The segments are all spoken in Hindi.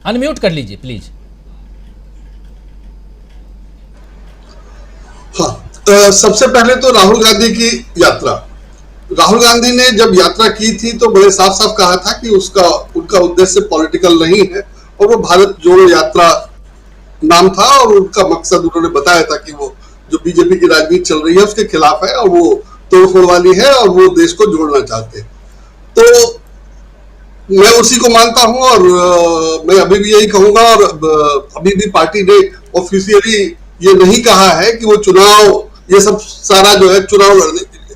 अनम्यूट कर लीजिए प्लीज। हाँ, सबसे पहले तो राहुल गांधी की यात्रा। राहुल गांधी ने जब यात्रा की थी तो बड़े साफ साफ कहा था कि उनका उद्देश्य पॉलिटिकल नहीं है, और वो भारत जोड़ो यात्रा नाम था, और उनका मकसद उन्होंने बताया था कि वो जो बीजेपी की राजनीति चल रही है उसके खिलाफ है, और वो तोड़फोड़ वाली है, और वो देश को जोड़ना चाहते हैं। तो मैं उसी को मानता हूं, और मैं अभी भी यही कहूंगा, और अभी भी पार्टी ने ऑफिशियली ये नहीं कहा है कि वो चुनाव, ये सब सारा जो है चुनाव लड़ने के लिए,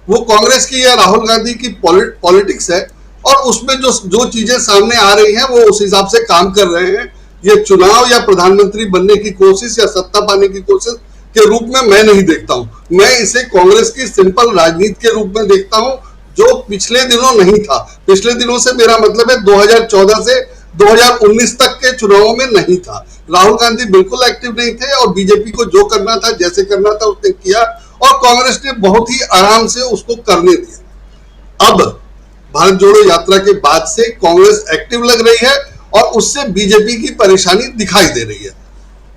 वो कांग्रेस की या राहुल गांधी की पॉलिटिक्स है, और उसमें जो चीजें सामने आ रही हैं वो उस हिसाब से काम कर रहे हैं। ये चुनाव या प्रधानमंत्री बनने की कोशिश या सत्ता पाने की कोशिश के रूप में मैं नहीं देखता हूं। मैं इसे कांग्रेस की सिंपल राजनीति के रूप में देखता हूं, जो पिछले दिनों नहीं था। पिछले दिनों से मेरा मतलब है 2014 से 2019 तक के चुनावों में नहीं था। राहुल गांधी बिल्कुल एक्टिव नहीं थे, और बीजेपी को जो करना था, जैसे करना था उसने किया, और कांग्रेस ने बहुत ही आराम से उसको करने दिया। अब भारत जोड़ो यात्रा के बाद से कांग्रेस एक्टिव लग रही है, और उससे बीजेपी की परेशानी दिखाई दे रही है।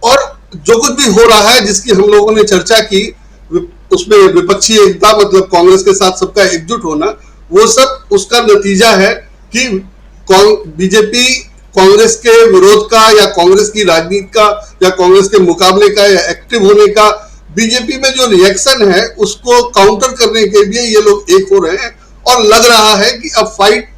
और जो कुछ भी हो रहा है, जिसकी हम लोगों ने चर्चा की, उसमें विपक्षी एकता, मतलब कांग्रेस के साथ सबका एकजुट होना, वो सब उसका नतीजा है कि बीजेपी कांग्रेस के विरोध का, या कांग्रेस की राजनीति का, या कांग्रेस के मुकाबले का, या एक्टिव होने का बीजेपी में जो रिएक्शन है उसको काउंटर करने के लिए ये लोग एक हो रहे हैं। और लग रहा है कि अब फाइट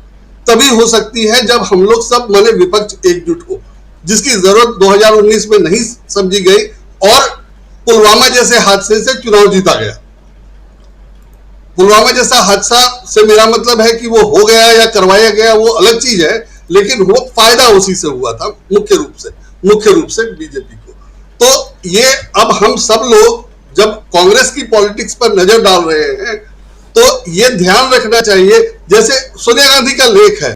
तभी हो सकती है जब हम लोग सब माने विपक्ष एकजुट हो, जिसकी जरूरत 2019 में नहीं समझी गई, और पुलवामा जैसे हादसे से चुनाव जीता गया। पुलवामा जैसा हादसा से मेरा मतलब है कि वो हो गया या करवाया गया वो अलग चीज है, लेकिन वो फायदा उसी से हुआ था, मुख्य रूप से बीजेपी को। तो ये अब हम सब लोग जब कांग्रेस की पॉलिटिक्स पर नजर डाल रहे हैं, तो ये ध्यान रखना चाहिए। जैसे सोनिया गांधी का लेख है,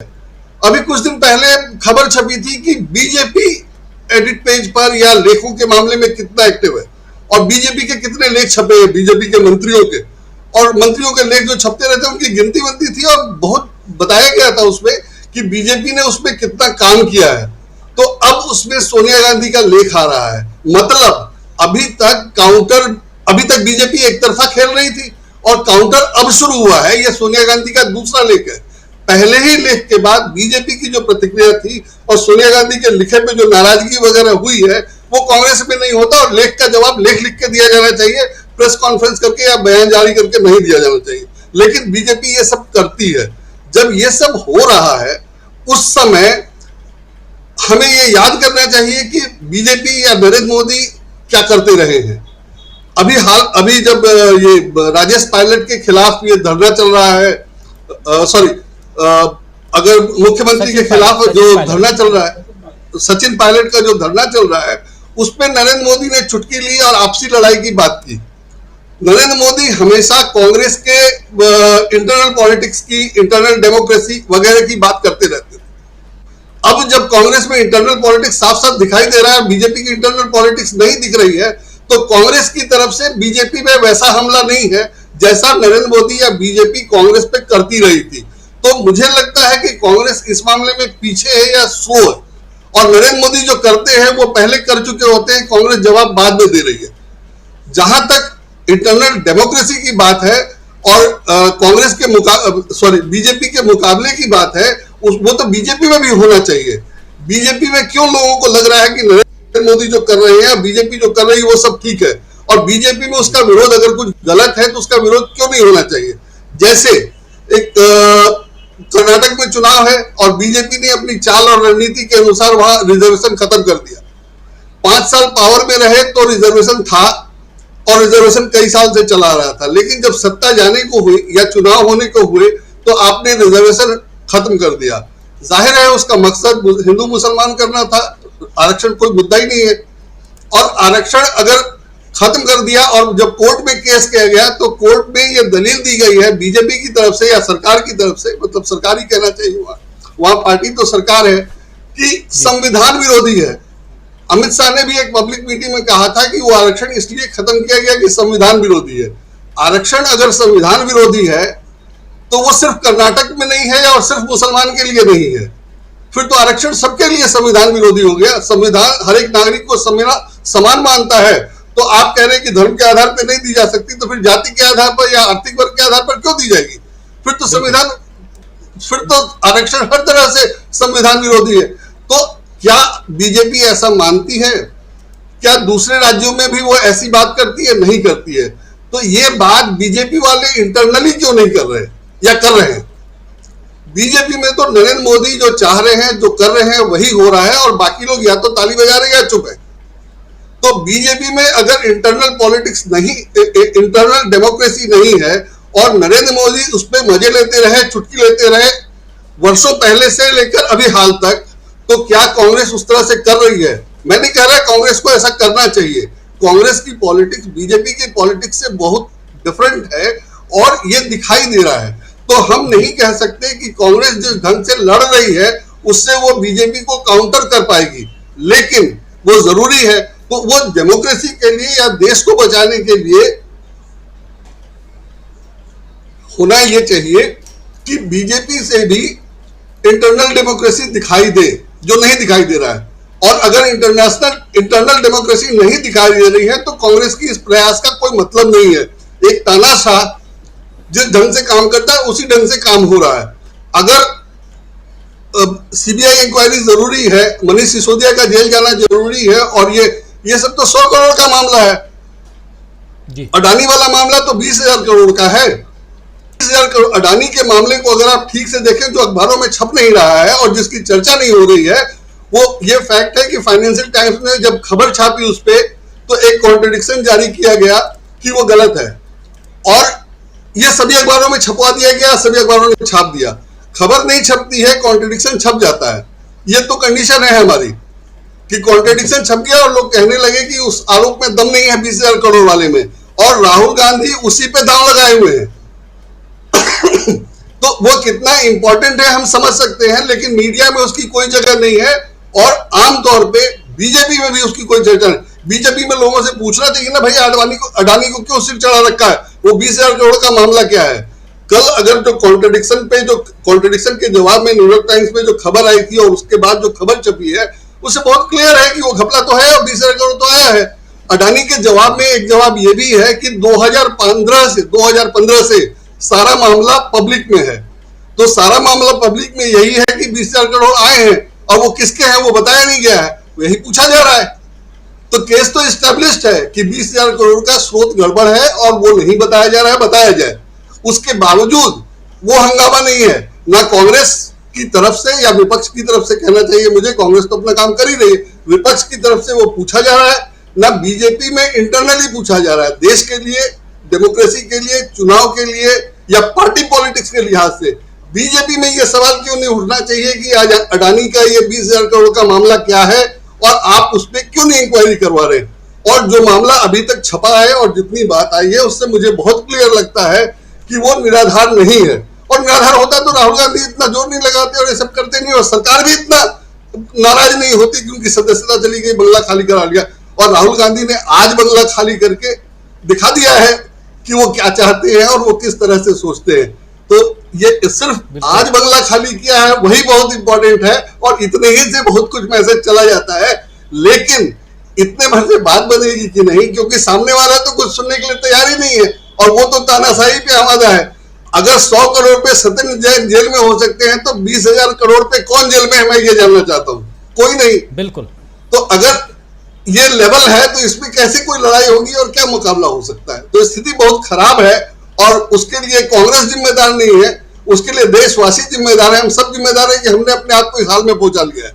अभी कुछ दिन पहले खबर छपी थी कि बीजेपी एडिट पेज पर या लेखों के मामले में कितना एक्टिव है, और बीजेपी के कितने लेख छपे हैं, बीजेपी के मंत्रियों के, और मंत्रियों के लेख जो छपते रहते हैं उनकी गिनती बनती थी, और बहुत बताया गया था उसमें कि बीजेपी ने उसमें कितना काम किया है। तो अब उसमें सोनिया गांधी का लेख आ रहा है, मतलब अभी तक बीजेपी एक तरफा खेल रही थी, और काउंटर अब शुरू हुआ है। यह सोनिया गांधी का दूसरा लेख है। पहले ही लेख के बाद बीजेपी की जो प्रतिक्रिया थी, और सोनिया गांधी के लिखे पे जो नाराजगी वगैरह हुई है, वो कांग्रेस में नहीं होता, और लेख का जवाब लेख लिख के दिया जाना चाहिए, प्रेस कॉन्फ्रेंस करके या बयान जारी करके नहीं दिया जाना चाहिए। लेकिन बीजेपी ये सब करती है। जब ये सब हो रहा है, उस समय हमें ये याद करना चाहिए कि बीजेपी या नरेंद्र मोदी क्या करते रहे हैं। अभी जब ये राजेश पायलट के खिलाफ ये धरना चल रहा है, अगर मुख्यमंत्री के खिलाफ जो धरना चल रहा है, सचिन पायलट का जो धरना चल रहा है, उस पर नरेंद्र मोदी ने चुटकी ली और आपसी लड़ाई की बात की। नरेंद्र मोदी हमेशा कांग्रेस के इंटरनल पॉलिटिक्स की, इंटरनल डेमोक्रेसी वगैरह की बात करते रहते थे। अब जब कांग्रेस में इंटरनल पॉलिटिक्स साफ साफ दिखाई दे रहा है, बीजेपी की इंटरनल पॉलिटिक्स नहीं दिख रही है, तो कांग्रेस की तरफ से बीजेपी में वैसा हमला नहीं है जैसा नरेंद्र मोदी या बीजेपी कांग्रेस पे करती रही थी। तो मुझे लगता है कि कांग्रेस इस मामले में पीछे है या सो है, और नरेंद्र मोदी जो करते हैं वो पहले कर चुके होते हैं, कांग्रेस जवाब बाद में दे रही है। जहां तक इंटरनल डेमोक्रेसी की बात है, और कांग्रेस के बीजेपी के मुकाबले की बात है, वो तो बीजेपी में भी होना चाहिए। बीजेपी में क्यों लोगों को लग रहा है कि नरेंद्र मोदी जो कर रहे हैं, बीजेपी जो कर रही है वो सब ठीक है, और बीजेपी में उसका विरोध अगर कुछ गलत है तो उसका विरोध क्यों नहीं होना चाहिए। जैसे एक कर्नाटक में चुनाव है, और बीजेपी ने अपनी चाल और रणनीति के अनुसार वहां रिजर्वेशन खत्म कर दिया। 5 साल पावर में रहे तो रिजर्वेशन था, और रिजर्वेशन कई साल से चला रहा था, लेकिन जब सत्ता जाने को हुई या चुनाव होने को हुए तो आपने रिजर्वेशन खत्म कर दिया। जाहिर है उसका मकसद हिंदू मुसलमान करना था, आरक्षण कोई मुद्दा ही नहीं है। और आरक्षण अगर खत्म कर दिया, और जब कोर्ट में केस किया गया तो कोर्ट में यह दलील दी गई है बीजेपी की तरफ से या सरकार की तरफ से, मतलब सरकार ही कहना चाहिए, वहां पार्टी तो सरकार है, कि संविधान विरोधी है। अमित शाह ने भी एक पब्लिक मीटिंग में कहा था कि वो आरक्षण इसलिए खत्म किया गया कि संविधान विरोधी है। आरक्षण अगर संविधान विरोधी है तो वो सिर्फ कर्नाटक में नहीं है और सिर्फ मुसलमान के लिए नहीं है, फिर तो आरक्षण सबके लिए संविधान विरोधी हो गया। संविधान हर एक नागरिक को समान मानता है, तो आप कह रहे हैं कि धर्म के आधार पर नहीं दी जा सकती, तो फिर जाति के आधार पर या आर्थिक वर्ग के आधार पर क्यों दी जाएगी? फिर तो संविधान, फिर तो आरक्षण हर तरह से संविधान विरोधी है। तो क्या बीजेपी ऐसा मानती है? क्या दूसरे राज्यों में भी वो ऐसी बात करती है? नहीं करती है। तो ये बात बीजेपी वाले इंटरनली क्यों नहीं कर रहे या कर रहे हैं? बीजेपी में तो नरेंद्र मोदी जो चाह रहे हैं, जो कर रहे हैं, वही हो रहा है, और बाकी लोग या तो ताली बजा रहे हैं या चुप है। तो बीजेपी में अगर इंटरनल पॉलिटिक्स नहीं, इंटरनल डेमोक्रेसी नहीं है, और नरेंद्र मोदी उस पर मजे लेते रहे, चुटकी लेते रहे वर्षों पहले से लेकर अभी हाल तक, तो क्या कांग्रेस उस तरह से कर रही है? मैं नहीं कह रहा कांग्रेस को ऐसा करना चाहिए। कांग्रेस की पॉलिटिक्स बीजेपी की पॉलिटिक्स से बहुत डिफरेंट है, और ये दिखाई दे रहा है। तो हम नहीं कह सकते कि कांग्रेस जिस ढंग से लड़ रही है उससे वो बीजेपी को काउंटर कर पाएगी, लेकिन वो जरूरी है, तो वो डेमोक्रेसी के लिए या देश को बचाने के लिए होना ये चाहिए कि बीजेपी से भी इंटरनल डेमोक्रेसी दिखाई दे, जो नहीं दिखाई दे रहा है। और अगर इंटरनल डेमोक्रेसी नहीं दिखाई दे रही है तो कांग्रेस की इस प्रयास का कोई मतलब नहीं है। एक तानाशाह जिस ढंग से काम करता है उसी ढंग से काम हो रहा है। अगर सीबीआई इंक्वायरी जरूरी है, मनीष सिसोदिया का जेल जाना जरूरी है, और ये सब तो 100 करोड़ का मामला है। अडानी वाला मामला तो 20,000 करोड़ का है। 20,000 करोड़ अडानी के मामले को अगर आप ठीक से देखें, जो अखबारों में छप नहीं रहा है और जिसकी चर्चा नहीं हो रही है, वो ये फैक्ट है कि फाइनेंशियल टाइम्स ने जब खबर छापी उस पर, तो एक कॉन्ट्रडिक्शन जारी किया गया कि वो गलत है, और ये सभी अखबारों में छपवा दिया गया, सभी अखबारों ने छाप दिया। खबर नहीं छपती है, कॉन्ट्रडिक्शन छप जाता है। ये तो कंडीशन है हमारी कि कॉन्ट्रडिक्शन छप गया और लोग कहने लगे कि उस आरोप में दम नहीं है 20,000 करोड़ वाले में, और राहुल गांधी उसी पे दांव लगाए हुए हैं। तो वो कितना इंपॉर्टेंट है हम समझ सकते हैं, लेकिन मीडिया में उसकी कोई जगह नहीं है, और आमतौर पे बीजेपी में भी उसकी कोई चर्चा नहीं। बीजेपी में लोगों से पूछना चाहिए ना, भैया अडानी को क्यों सिर चढ़ा रखा है? वो 20,000 करोड़ का मामला क्या है? कल अगर जो कॉन्ट्रडिक्शन के जवाब में न्यूयॉर्क टाइम्स में जो खबर आई थी और उसके बाद जो खबर छपी है, उससे बहुत क्लियर है कि वो घपला तो है और 20,000 करोड़ तो आया है। अडानी के जवाब में एक जवाब ये भी है कि 2015 से सारा मामला पब्लिक में है। तो सारा मामला पब्लिक में यही है कि 20,000 करोड़ आए हैं, और वो किसके हैं वो बताया नहीं गया है, यही पूछा जा रहा है। तो केस तो एस्टेब्लिश्ड है कि 20,000 करोड़ का स्रोत गड़बड़ है और वो नहीं बताया जा रहा है, बताया जाए। उसके बावजूद वो हंगामा नहीं है, ना कांग्रेस की तरफ से या विपक्ष की तरफ से कहना चाहिए मुझे, कांग्रेस तो अपना काम कर ही रही है, विपक्ष की तरफ से वो पूछा जा रहा है, ना बीजेपी में इंटरनली पूछा जा रहा है। देश के लिए, डेमोक्रेसी के लिए, चुनाव के लिए या पार्टी पॉलिटिक्स के लिहाज से बीजेपी में ये सवाल क्यों नहीं उठना चाहिए कि आज अडानी का ये 20,000 करोड़ का मामला क्या है और आप उस पर क्यों नहीं इंक्वायरी करवा रहे? और जो मामला अभी तक छपा है और जितनी बात आई है उससे मुझे बहुत क्लियर लगता है कि वो निराधार नहीं है। और निराधार होता तो राहुल गांधी इतना जोर नहीं लगाते और ये सब करते नहीं, और सरकार भी इतना नाराज नहीं होती कि उनकी सदस्यता चली गई, बंगला खाली करा लिया। और राहुल गांधी ने आज बंगला खाली करके दिखा दिया है कि वो क्या चाहते हैं और वो किस तरह से सोचते हैं। तो ये सिर्फ आज बंगला खाली किया है वही बहुत इंपॉर्टेंट है, और इतने ही से बहुत कुछ मैसेज चला जाता है। लेकिन इतने भर से बात बनेगी कि नहीं, क्योंकि सामने वाला तो कुछ सुनने के लिए तैयार ही नहीं है, और वो तो तानाशाही पे आमादा है। अगर 100 करोड़ पे सत्येंद्र जैन जेल में हो सकते हैं तो 20,000 करोड़ पे कौन जेल में है, मैं ये जानना चाहता हूँ। कोई नहीं। बिल्कुल। तो अगर ये लेवल है तो इसमें कैसे कोई लड़ाई होगी और क्या मुकाबला हो सकता है? तो स्थिति बहुत खराब है, और उसके लिए कांग्रेस जिम्मेदार नहीं है, उसके लिए देशवासी जिम्मेदार है। हम सब जिम्मेदार है कि हमने अपने आप को इस हाल में पहुंचा लिया है।